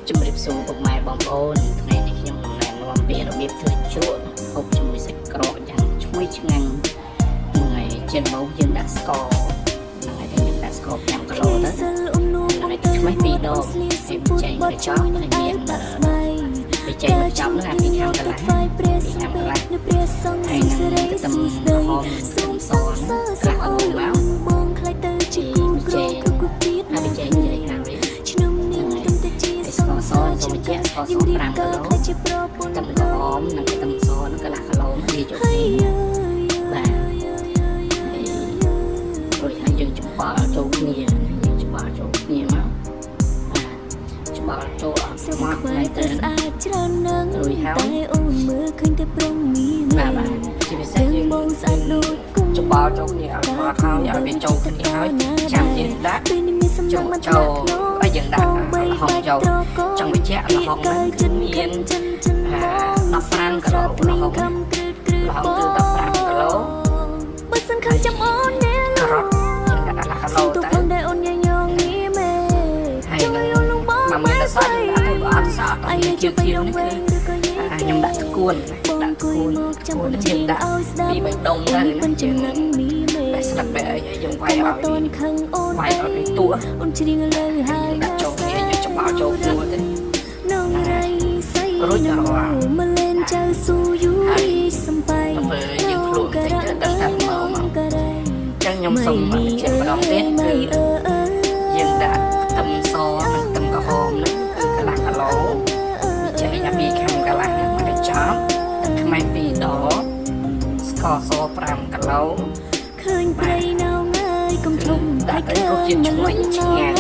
ជំរាបសួរពុកម៉ែបងប្អូនថ្ងៃនេះខ្ញុំណែនាំពីរបៀបធ្វើជក់ហូបជាមួយសាច់ក្រកយ៉ាងឈ្ងុយឆ្ងាញ់ហ្នឹងហើយជាដំបូងយើងដាក់ស្ករហ្នឹងហើយយើងដាក់ស្ករ5គីឡូទៅហ្នឹងហើយខ្មេះ2ដងហើយបញ្ចេញទៅចោលហើយមានបញ្ចេញមកចប់ហ្នឹងអាពីខាងកន្លះហើយនឹងខ្ទឹមក្រហមខ្ទឹមសហ្នឹងខ្លះអូនមកជីបញ្ចេញនិយាយខាងនេះស្ករសសូមបញ្ជាក់ស្ករស5គីឡូខ្ទឹមក្រហមនិងខ្ទឹមសនឹងកន្លះគីឡូនេះចូលគ្នាបាទរួចហើយយើងច្បល់ចូលគ្នាយើងច្បល់ចូលគ្នាមកបាទច្បល់ចូលអត់ស្មាត់តែច្រើននឹងរួចហើយអូនមើលឃើញតែប្រងមានបាទជាពិសេសយើងច្បល់ចូលគ្នាអត់ស្មាត់ហើយឲ្យវាចូលគ្នាហើយចាំយើងដាក់ចូលហើយយើងដាក់ល្ហុងចូលចង់បញ្ជាក់ល្ហុងហ្នឹងគឺមាន15គីឡូល្ហុងគឺ15គីឡូបើសិនខាងចាំអូននេះការ៉ុតយើងដាក់10គីឡូទៅអូនញញងនេះមែហើយមកមានតែសាច់ដាក់ទៅអត់សាច់អីជាភៀវនេះគឺខ្ញុំដាក់តគួនយើងដាក់ពី3ដុំទៅណាយើងតែស្លឹកបែអីយើងវាយឲ្យវាទួអូនច្រៀងលើហើយដាក់ចូលគ្នាយើងច្បល់ចូលគ្នាទៅរួចដល់មកលេងចៅស៊ូយូសំបាយយើងខ្លួនតិចទៅដល់ថាមកចឹងខ្ញុំសុំបញ្ជាក់ម្ដងទៀតគឺយើងដាក់ខ្ទឹមសនិងខ្ទឹមក្រហមនេះគឺកន្លះគីឡូចេះញ៉ាំពីខាងកន្លះនេះមកចប់ទឹកខ្មេះ2ដងស្ករស5គីឡូឃើញព្រៃនៅហើយកុំធំដាក់ទៅរសជាតិឈ្ងុយឆ្ងាញ់